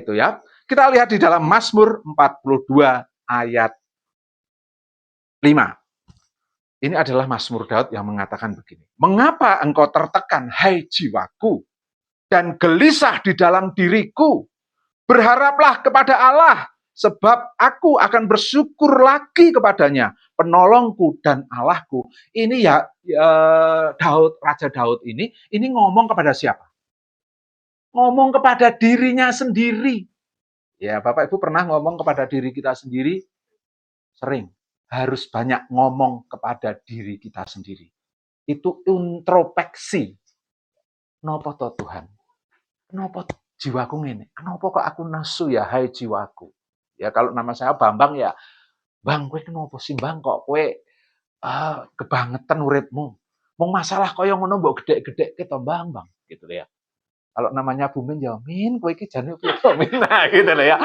Itu ya. Kita lihat di dalam Mazmur 42 ayat 5. Ini adalah Mazmur Daud yang mengatakan begini. Mengapa engkau tertekan, hai jiwaku, dan gelisah di dalam diriku? Berharaplah kepada Allah, sebab aku akan bersyukur lagi kepadanya, penolongku dan Allahku. Ini ya Daud, Raja Daud ini ngomong kepada siapa? Ngomong kepada dirinya sendiri. Ya, Bapak Ibu pernah ngomong kepada diri kita sendiri? Sering. Harus banyak ngomong kepada diri kita sendiri. Itu introspeksi. Kenapa toh Tuhan? Kenapa jiwaku ngene? Kenapa kok aku nasu ya, hai jiwaku? Ya kalau nama saya Bambang ya, Bang, kowe kenapa sih Bang kok kowe kebangetan uripmu? Mung masalah kaya ngono mbok gedhe-gedhe ke to Bang, gitu ya. Kalau namanya Bu Min ya, Min, kowe iki jane piye to Min? Nah, gitu loh ya.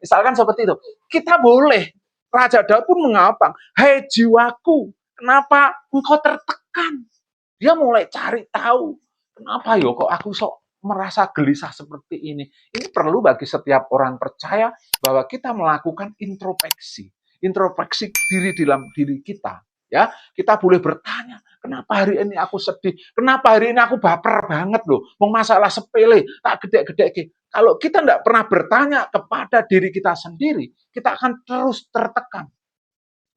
Misalkan seperti itu. Kita boleh. Raja Daud pun mengapa? Hei jiwaku, kenapa engkau tertekan? Dia mulai cari tahu. Kenapa yo kok aku sok merasa gelisah seperti ini? Ini perlu bagi setiap orang percaya bahwa kita melakukan introspeksi. Introspeksi diri dalam diri kita. Ya, kita boleh bertanya, kenapa hari ini aku sedih? Kenapa hari ini aku baper banget loh? Mau masalah sepele, tak gede-gede. Kalau kita tidak pernah bertanya kepada diri kita sendiri, kita akan terus tertekan.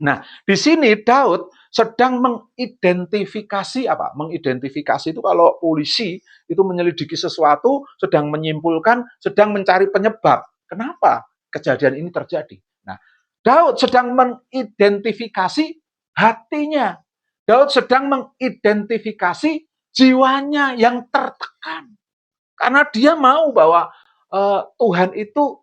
Nah, di sini Daud sedang mengidentifikasi apa? Mengidentifikasi itu kalau polisi itu menyelidiki sesuatu, sedang menyimpulkan, sedang mencari penyebab. Kenapa kejadian ini terjadi? Nah, Daud sedang mengidentifikasi hatinya. Daud sedang mengidentifikasi jiwanya yang tertekan. Karena dia mau bahwa Tuhan itu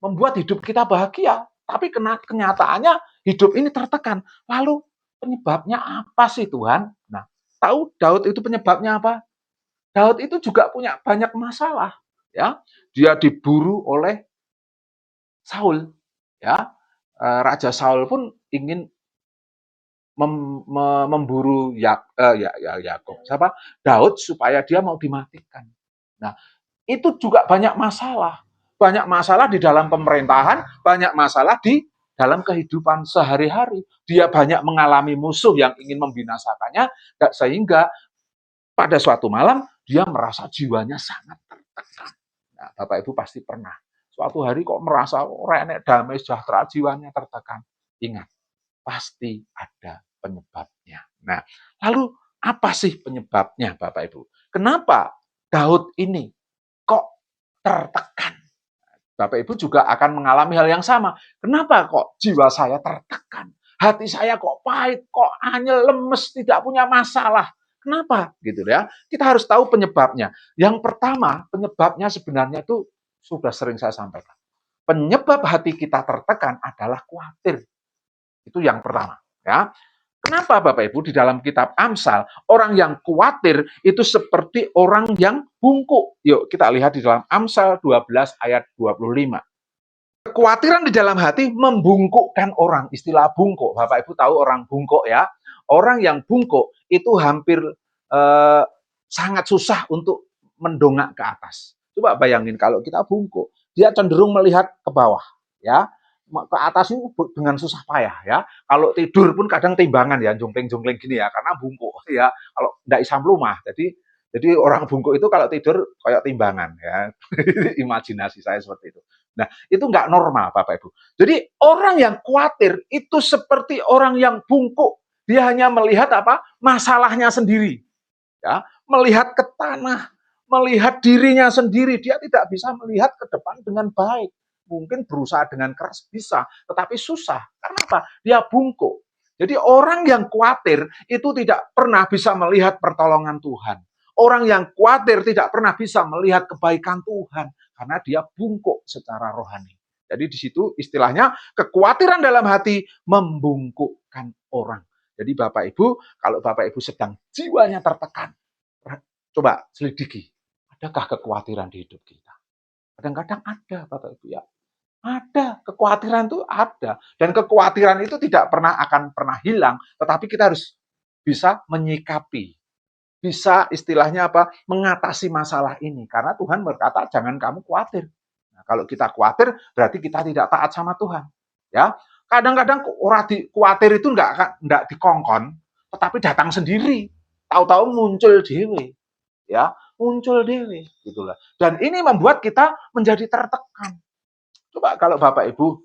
membuat hidup kita bahagia. Tapi kenyataannya hidup ini tertekan. Lalu penyebabnya apa sih Tuhan? Nah, tahu Daud itu penyebabnya apa? Daud itu juga punya banyak masalah. Ya, dia diburu oleh Saul. Ya, Raja Saul pun ingin memburu Yakub. Siapa? Daud supaya dia mau dimatikan. Nah, itu juga banyak masalah. Banyak masalah di dalam pemerintahan, banyak masalah di dalam kehidupan sehari-hari. Dia banyak mengalami musuh yang ingin membinasakannya, sehingga pada suatu malam dia merasa jiwanya sangat tertekan. Nah, Bapak Ibu pasti pernah. Suatu hari kok merasa renek damai sejahtera, jiwanya tertekan. Ingat, pasti ada penyebabnya. Nah, lalu apa sih penyebabnya Bapak Ibu? Kenapa Daud ini kok tertekan? Bapak Ibu juga akan mengalami hal yang sama. Kenapa kok jiwa saya tertekan? Hati saya kok pahit, kok anyel, lemes, tidak punya masalah. Kenapa? Gitu ya. Kita harus tahu penyebabnya. Yang pertama, penyebabnya sebenarnya itu sudah sering saya sampaikan. Penyebab hati kita tertekan adalah khawatir. Itu yang pertama, ya. Kenapa Bapak Ibu di dalam kitab Amsal, orang yang khawatir itu seperti orang yang bungkuk. Yuk kita lihat di dalam Amsal 12 ayat 25. Kekhawatiran di dalam hati membungkukkan orang. Istilah bungkuk, Bapak Ibu tahu orang bungkuk ya. Orang yang bungkuk itu hampir sangat susah untuk mendongak ke atas. Coba bayangin kalau kita bungkuk, dia cenderung melihat ke bawah, ya. Ke atas itu dengan susah payah ya. Kalau tidur pun kadang timbangan ya, jongkleng-jongkleng gini ya, karena bungkuk ya. Kalau ndak isam lumah, jadi orang bungkuk itu kalau tidur kayak timbangan ya. Imajinasi saya seperti itu. Nah, itu nggak normal Bapak Ibu. Jadi orang yang khawatir itu seperti orang yang bungkuk. Dia hanya melihat apa? Masalahnya sendiri. Ya, melihat ke tanah, melihat dirinya sendiri. Dia tidak bisa melihat ke depan dengan baik. Mungkin berusaha dengan keras bisa, tetapi susah. Karena apa? Dia bungkuk. Jadi orang yang khawatir itu tidak pernah bisa melihat pertolongan Tuhan. Orang yang khawatir tidak pernah bisa melihat kebaikan Tuhan karena dia bungkuk secara rohani. Jadi di situ istilahnya kekhawatiran dalam hati membungkukkan orang. Jadi Bapak Ibu, kalau Bapak Ibu sedang jiwanya tertekan, coba selidiki. Adakah kekhawatiran di hidup kita? Kadang-kadang ada Bapak Ibu ya. Ada, kekhawatiran itu ada. Dan kekhawatiran itu tidak akan pernah hilang, tetapi kita harus bisa menyikapi. Bisa istilahnya apa? Mengatasi masalah ini. Karena Tuhan berkata, jangan kamu khawatir. Nah, Nah, kalau kita khawatir, berarti kita tidak taat sama Tuhan. Ya, kadang-kadang orang khawatir itu enggak dikongkon, tetapi datang sendiri. Tahu-tahu muncul dewe, ya, muncul dewe, gitulah. Dan ini membuat kita menjadi tertekan. Coba kalau Bapak Ibu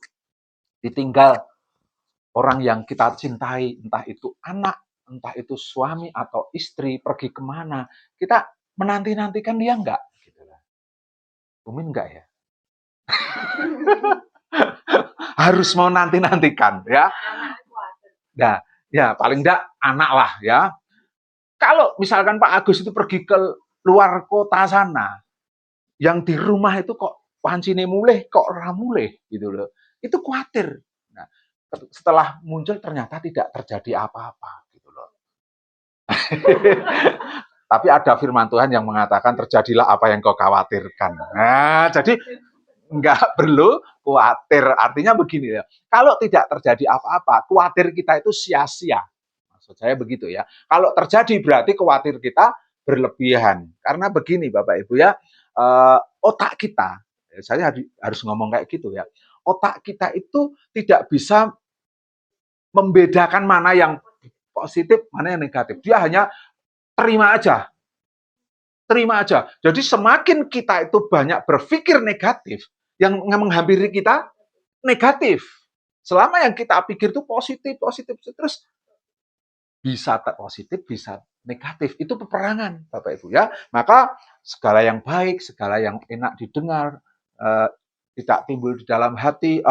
ditinggal orang yang kita cintai, entah itu anak, entah itu suami atau istri, pergi kemana, kita menanti-nantikan dia enggak? Gitu lah. Umin enggak ya? Harus mau nanti-nantikan ya. Nah, ya paling enggak anak lah ya. Kalau misalkan Pak Agus itu pergi ke luar kota sana, yang di rumah itu kok pancine mulih, kok ora mulih gitu loh. Itu khawatir. Nah, setelah muncul ternyata tidak terjadi apa-apa gitu loh. Tapi ada firman Tuhan yang mengatakan terjadilah apa yang kau khawatirkan. Nah, jadi nggak perlu khawatir. Artinya begini ya, kalau tidak terjadi apa-apa, khawatir kita itu sia-sia. Maksud saya begitu ya. Kalau terjadi berarti khawatir kita berlebihan. Karena begini Bapak Ibu ya, otak kita, saya harus ngomong kayak gitu ya, otak kita itu tidak bisa membedakan mana yang positif, mana yang negatif. Dia hanya terima aja. Terima aja. Jadi semakin kita itu banyak berpikir negatif, yang menghampiri kita negatif. Selama yang kita pikir itu positif, terus bisa positif, bisa negatif. Itu peperangan, Bapak Ibu ya. Maka segala yang baik, segala yang enak didengar, tidak timbul di dalam hati,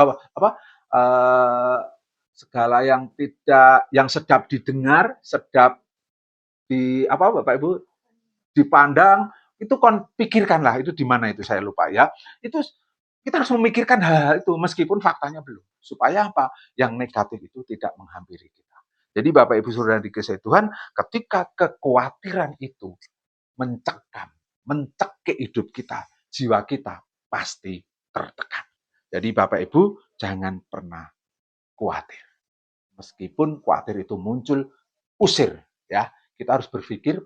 segala yang tidak, yang sedap didengar, sedap Bapak Ibu dipandang, itu pikirkanlah, itu di mana itu saya lupa ya. Itu kita harus memikirkan hal itu meskipun faktanya belum. Supaya apa? Yang negatif itu tidak menghampiri kita. Jadi Bapak Ibu Saudara dikasihi Tuhan, ketika kekhawatiran itu mencekam, mencekik hidup kita, jiwa kita pasti tertekan. Jadi Bapak Ibu jangan pernah khawatir. Meskipun khawatir itu muncul, usir ya. Kita harus berpikir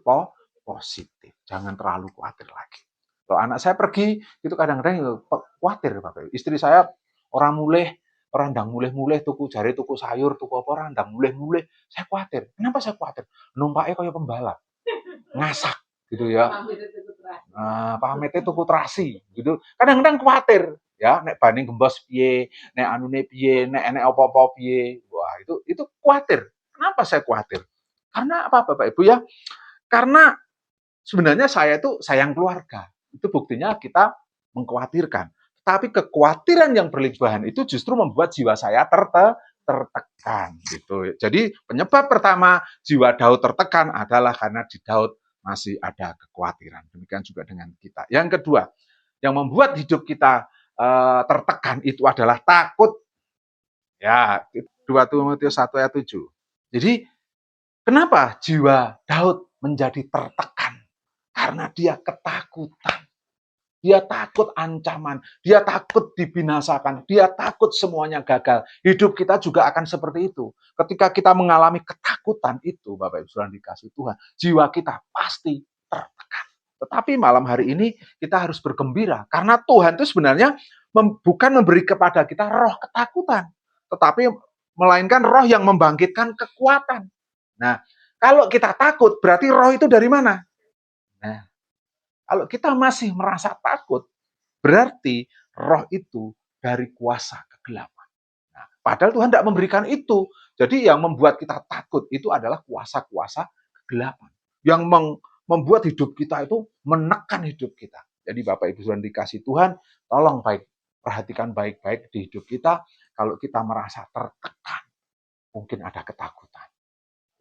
positif. Jangan terlalu khawatir lagi. Kalau anak saya pergi, itu kadang-kadang khawatir Bapak. Istri saya orang mulih, orang ndang mulih-mulih tuku jari, tuku sayur, tuku apa orang ndang mulih-mulih. Saya khawatir. Kenapa saya khawatir? Numpaknya kayak pembalap. Ngasak gitu ya. Pamitnya tuku terasi gitu. Kadang-kadang khawatir ya, nek banding gembos piye, nek anune piye, nek enek apa-apa piye. Wah, itu khawatir. Kenapa saya khawatir? Karena apa Bapak Ibu ya? Karena sebenarnya saya itu sayang keluarga. Itu buktinya kita mengkhawatirkan. Tapi kekhawatiran yang berlebihan itu justru membuat jiwa saya tertekan gitu. Jadi penyebab pertama jiwa Daud tertekan adalah karena di Daud masih ada kekhawatiran. Demikian juga dengan kita. Yang kedua, yang membuat hidup kita tertekan itu adalah takut. Ya, 2 Timotius 1 ayat 7. Jadi kenapa jiwa Daud menjadi tertekan? Karena dia ketakutan. Dia takut ancaman, dia takut dibinasakan, dia takut semuanya gagal. Hidup kita juga akan seperti itu. Ketika kita mengalami ketakutan itu, Bapak Ibu Saudara dikasih Tuhan, jiwa kita pasti tertekan. Tetapi malam hari ini kita harus bergembira, karena Tuhan itu sebenarnya bukan memberi kepada kita roh ketakutan, tetapi melainkan roh yang membangkitkan kekuatan. Nah, kalau kita takut, berarti roh itu dari mana? Nah, kalau kita masih merasa takut, berarti roh itu dari kuasa kegelapan. Nah, padahal Tuhan tidak memberikan itu. Jadi yang membuat kita takut itu adalah kuasa-kuasa kegelapan. Yang membuat hidup kita itu menekan hidup kita. Jadi Bapak Ibu Saudara dikasih Tuhan, tolong perhatikan baik-baik di hidup kita. Kalau kita merasa tertekan, mungkin ada ketakutan.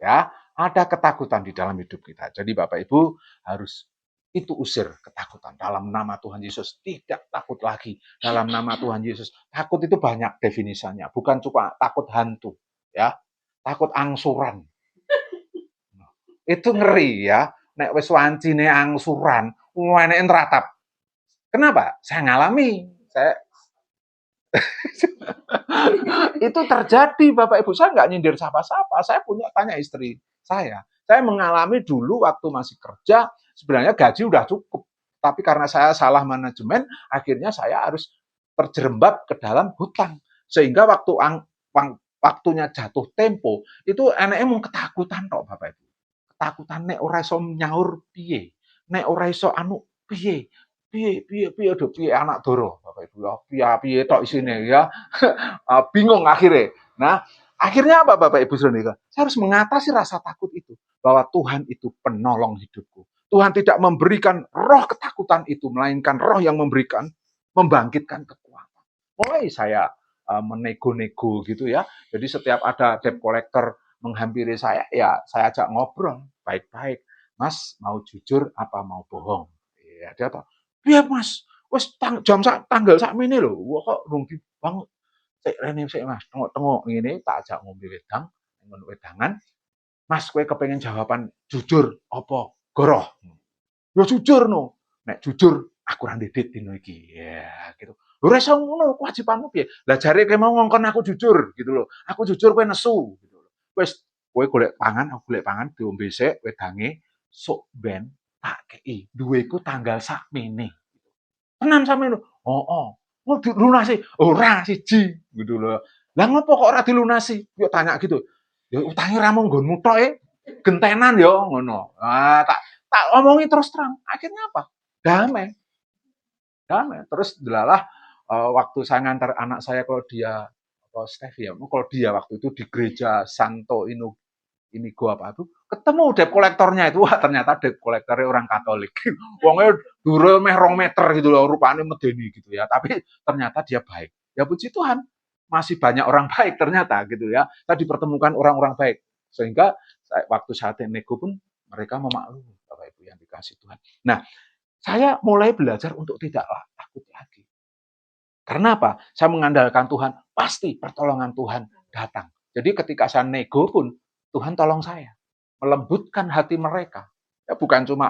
Ya, ada ketakutan di dalam hidup kita. Jadi Bapak Ibu harus itu usir ketakutan. Dalam nama Tuhan Yesus, tidak takut lagi. Dalam nama Tuhan Yesus. Takut itu banyak definisinya. Bukan cuma takut hantu. Ya, takut angsuran. Itu ngeri ya. Nek wis wancine angsuran, enek neratap. Kenapa? Saya ngalami. Itu terjadi Bapak Ibu. Saya nggak nyindir siapa-siapa. Saya tanya istri saya. Saya mengalami dulu waktu masih kerja, sebenarnya gaji udah cukup. Tapi karena saya salah manajemen, akhirnya saya harus terjerembab ke dalam hutang. Sehingga waktunya jatuh tempo, itu eneke mung ketakutan tok Bapak Ibu. Ketakutan nek ora iso nyaur piye, nek ora iso anu piye, piye anak doro Bapak Ibu ya, piye tok isine ya. Bingung akhirnya. Nah, akhirnya apa Bapak Ibu Saudara? Saya harus mengatasi rasa takut itu bahwa Tuhan itu penolong hidupku. Tuhan tidak memberikan roh ketakutan itu, melainkan roh yang membangkitkan kekuatan. Mulai saya menego-nego gitu ya. Jadi setiap ada debt collector menghampiri saya, ya saya ajak ngobrol baik-baik. Mas, mau jujur apa mau bohong? Ya, dia tahu. Iya Mas, wes tanggal sakmene lho. Wah kok rugi banget. Sik rene sik Mas, tengok-tengok ngene tak ajak ngombe wedang, ngono wedangan. Mas, kowe kepengin jawaban jujur apa goroh? Ya jujur no. Nek jujur aku ra ndedit dino iki. Ya gitu. Lho ora iso ngono, kewajibanmu piye? Lah jare kowe mau ngongkon aku jujur gitu loh. Aku jujur kowe nesu gitu loh. Wis kowe golek pangan, aku golek pangan diombe sik wedange, sok ben tak kei. Duweku tanggal sakmene. Tenan sampeyan lho. Heeh. Mau dilunasi? Ora siji gitu loh. Lah ngopo kok ora dilunasi? Yo tanya gitu. Ya utange ra mung nggonmu tok gentenan yo ngono. Ah tak omongi terus terang. Akhirnya apa? Damai. Damai. Terus delalah waktu saya ngantar anak saya kalau dia Steph ya, kalau dia waktu itu di gereja Santo Inigo apa itu, ketemu debt kolektornya itu, wah ternyata debt kolektornya orang Katolik. Wongnya dure meh 2 meter gitu loh, rupanya medeni gitu ya. Tapi ternyata dia baik. Ya puji Tuhan, masih banyak orang baik ternyata gitu ya. Saya dipertemukan orang-orang baik. Sehingga waktu saat nego pun mereka memaklumi Bapak Ibu yang dikasih Tuhan. Nah, saya mulai belajar untuk tidak takut lagi. Karena apa? Saya mengandalkan Tuhan, pasti pertolongan Tuhan datang. Jadi ketika saya nego pun, Tuhan tolong saya. Melembutkan hati mereka. Ya, bukan cuma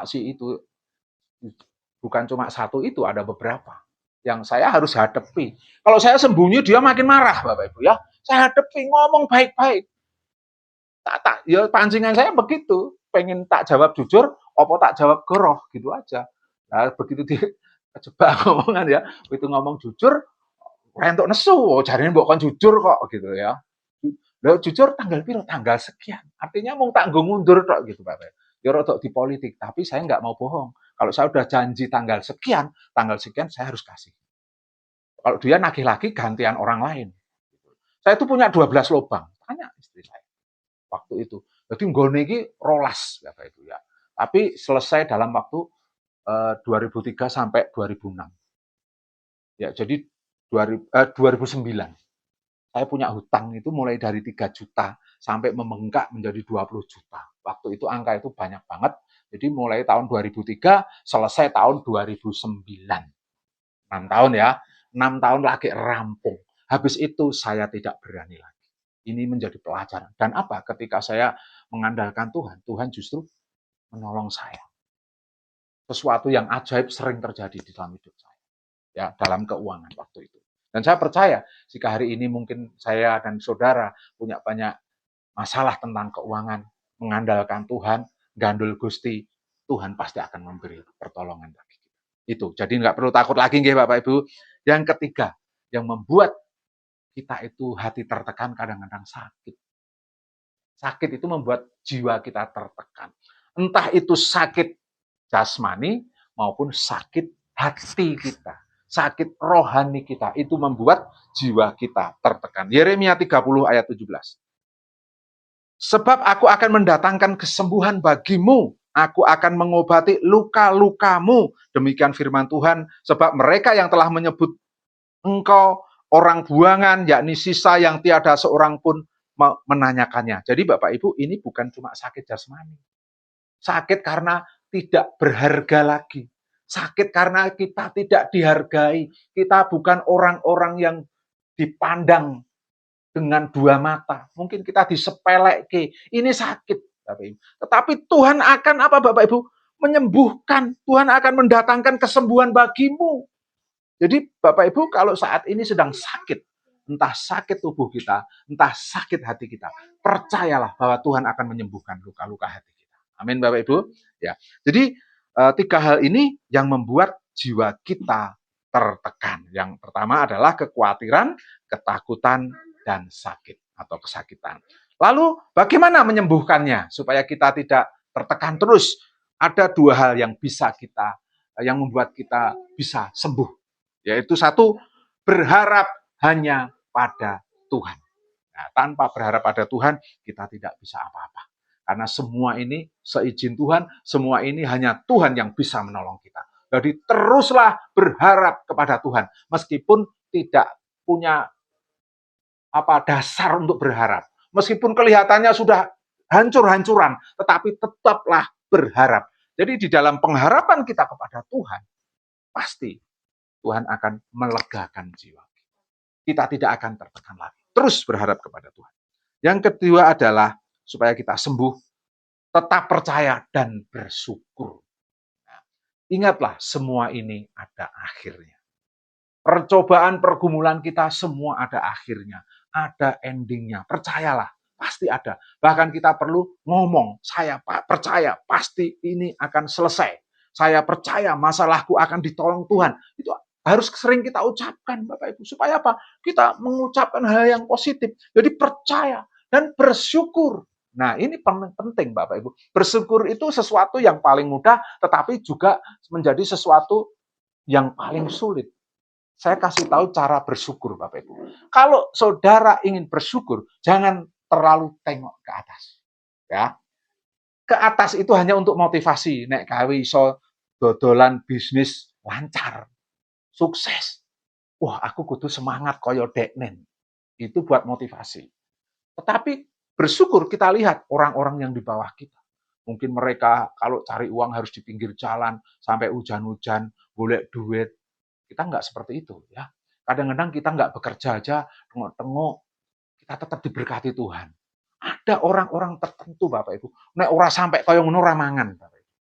bukan cuma satu itu, ada beberapa. Yang saya harus hadapi. Kalau saya sembunyi, dia makin marah, Bapak Ibu ya. Saya hadapi, ngomong baik-baik. Ya pancingan saya begitu. Pengen tak jawab jujur, apa tak jawab goroh, gitu aja. Nah, begitu dia kejebak ngomongan ya, itu ngomong jujur, rentuk nesu, jarine mbok kon jujur kok gitu ya. Lah jujur tanggal piro? Tanggal sekian. Artinya mau tak nggo mundur tok gitu, Pak. Ya rodok di politik, tapi saya nggak mau bohong. Kalau saya udah janji tanggal sekian saya harus kasih. Kalau dia nagih lagi gantian orang lain. Saya itu punya 12 lubang. Tanya istri saya waktu itu. Jadi nggone iki rolas Bapak Ibu ya. Tapi selesai dalam waktu 2003 sampai 2006. Ya, jadi 2009. Saya punya hutang itu mulai dari 3 juta sampai membengkak menjadi 20 juta. Waktu itu angka itu banyak banget. Jadi mulai tahun 2003 selesai tahun 2009. 6 tahun ya. 6 tahun lagi rampung. Habis itu saya tidak berani lagi. Ini menjadi pelajaran. Dan apa? Ketika saya mengandalkan Tuhan, Tuhan justru menolong saya. Sesuatu yang ajaib sering terjadi di dalam hidup saya. Ya, dalam keuangan waktu itu. Dan saya percaya, jika hari ini mungkin saya dan saudara punya banyak masalah tentang keuangan, mengandalkan Tuhan, gandul Gusti, Tuhan pasti akan memberi pertolongan bagi kita. Itu, jadi nggak perlu takut lagi, nggih Bapak Ibu. Yang ketiga, yang membuat kita itu hati tertekan kadang-kadang sakit. Sakit itu membuat jiwa kita tertekan. Entah itu sakit jasmani maupun sakit hati kita. Sakit rohani kita. Itu membuat jiwa kita tertekan. Yeremia 30 ayat 17. Sebab aku akan mendatangkan kesembuhan bagimu. Aku akan mengobati luka-lukamu. Demikian firman Tuhan. Sebab mereka yang telah menyebut engkau orang buangan, yakni sisa yang tiada seorang pun menanyakannya. Jadi Bapak Ibu, ini bukan cuma sakit jasmani. Sakit karena tidak berharga lagi. Sakit karena kita tidak dihargai. Kita bukan orang-orang yang dipandang dengan 2 mata. Mungkin kita disepeleke. Ini sakit, Bapak Ibu. Tetapi Tuhan akan apa Bapak Ibu? Menyembuhkan. Tuhan akan mendatangkan kesembuhan bagimu. Jadi Bapak Ibu kalau saat ini sedang sakit, entah sakit tubuh kita, entah sakit hati kita, percayalah bahwa Tuhan akan menyembuhkan luka-luka hati kita. Amin Bapak Ibu. Ya. Jadi 3 hal ini yang membuat jiwa kita tertekan. Yang pertama adalah kekhawatiran, ketakutan, dan sakit atau kesakitan. Lalu bagaimana menyembuhkannya supaya kita tidak tertekan terus? Ada dua hal yang yang membuat kita bisa sembuh. Yaitu satu, berharap hanya pada Tuhan. Nah, tanpa berharap pada Tuhan, kita tidak bisa apa-apa. Karena semua ini seizin Tuhan, semua ini hanya Tuhan yang bisa menolong kita. Jadi teruslah berharap kepada Tuhan, meskipun tidak punya dasar untuk berharap. Meskipun kelihatannya sudah hancur-hancuran, tetapi tetaplah berharap. Jadi di dalam pengharapan kita kepada Tuhan, pasti Tuhan akan melegakan jiwa. Kita tidak akan tertekan lagi. Terus berharap kepada Tuhan. Yang kedua adalah supaya kita sembuh, tetap percaya dan bersyukur. Nah, ingatlah, semua ini ada akhirnya. Percobaan, pergumulan kita semua ada akhirnya. Ada endingnya. Percayalah, pasti ada. Bahkan kita perlu ngomong, saya percaya pasti ini akan selesai. Saya percaya masalahku akan ditolong Tuhan. Itu harus sering kita ucapkan, Bapak Ibu. Supaya apa? Kita mengucapkan hal yang positif. Jadi percaya dan bersyukur. Nah, ini penting, Bapak Ibu. Bersyukur itu sesuatu yang paling mudah, tetapi juga menjadi sesuatu yang paling sulit. Saya kasih tahu cara bersyukur, Bapak Ibu. Kalau saudara ingin bersyukur, jangan terlalu tengok ke atas. Ya, ke atas itu hanya untuk motivasi. Nek gawe iso dodolan bisnis lancar, sukses. Wah, aku kudu semangat koyo deknen. Itu buat motivasi. Tetapi bersyukur kita lihat orang-orang yang di bawah kita. Mungkin mereka kalau cari uang harus di pinggir jalan, sampai hujan-hujan, golek duit. Kita nggak seperti itu, ya. Kadang-kadang kita nggak bekerja aja, tengok-tengok, kita tetap diberkati Tuhan. Ada orang-orang tertentu, Bapak Ibu, nek ora sampai kaya ngono ora mangan, Bapak Ibu.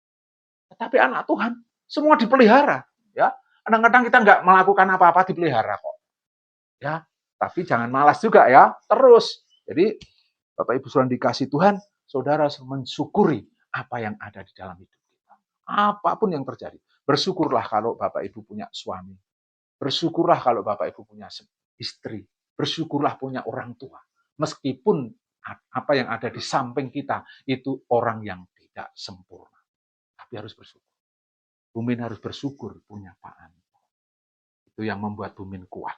Tetapi anak Tuhan semua dipelihara, ya. Kadang-kadang kita nggak melakukan apa-apa dipelihara kok. Ya, tapi jangan malas juga ya, terus. Jadi Bapak Ibu saudara dikasih Tuhan, saudara mensyukuri apa yang ada di dalam hidup kita. Apapun yang terjadi, bersyukurlah kalau Bapak Ibu punya suami. Bersyukurlah kalau Bapak Ibu punya istri. Bersyukurlah punya orang tua. Meskipun apa yang ada di samping kita itu orang yang tidak sempurna. Tapi harus bersyukur. Bumin harus bersyukur punya Pak Anto. Itu yang membuat Bumin kuat.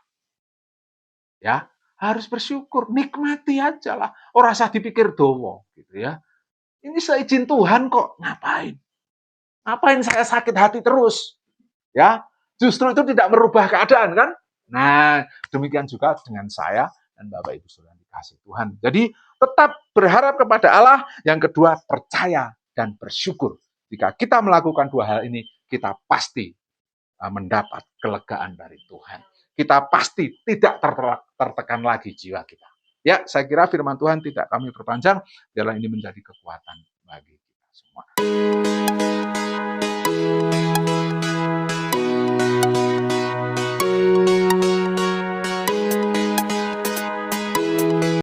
Ya, harus bersyukur. Nikmati aja lah. Ora usah dipikir dowo. Gitu ya. Ini seizin Tuhan kok. Ngapain? Ngapain saya sakit hati terus? Ya, justru itu tidak merubah keadaan kan? Nah, demikian juga dengan saya dan Bapak Ibu Saudara dikasih Tuhan. Jadi tetap berharap kepada Allah. Yang kedua, percaya dan bersyukur. Jika kita melakukan dua hal ini, kita pasti mendapat kelegaan dari Tuhan. Kita pasti tidak tertekan lagi jiwa kita. Ya, saya kira firman Tuhan tidak kami perpanjang, biarlah ini menjadi kekuatan bagi kita semua.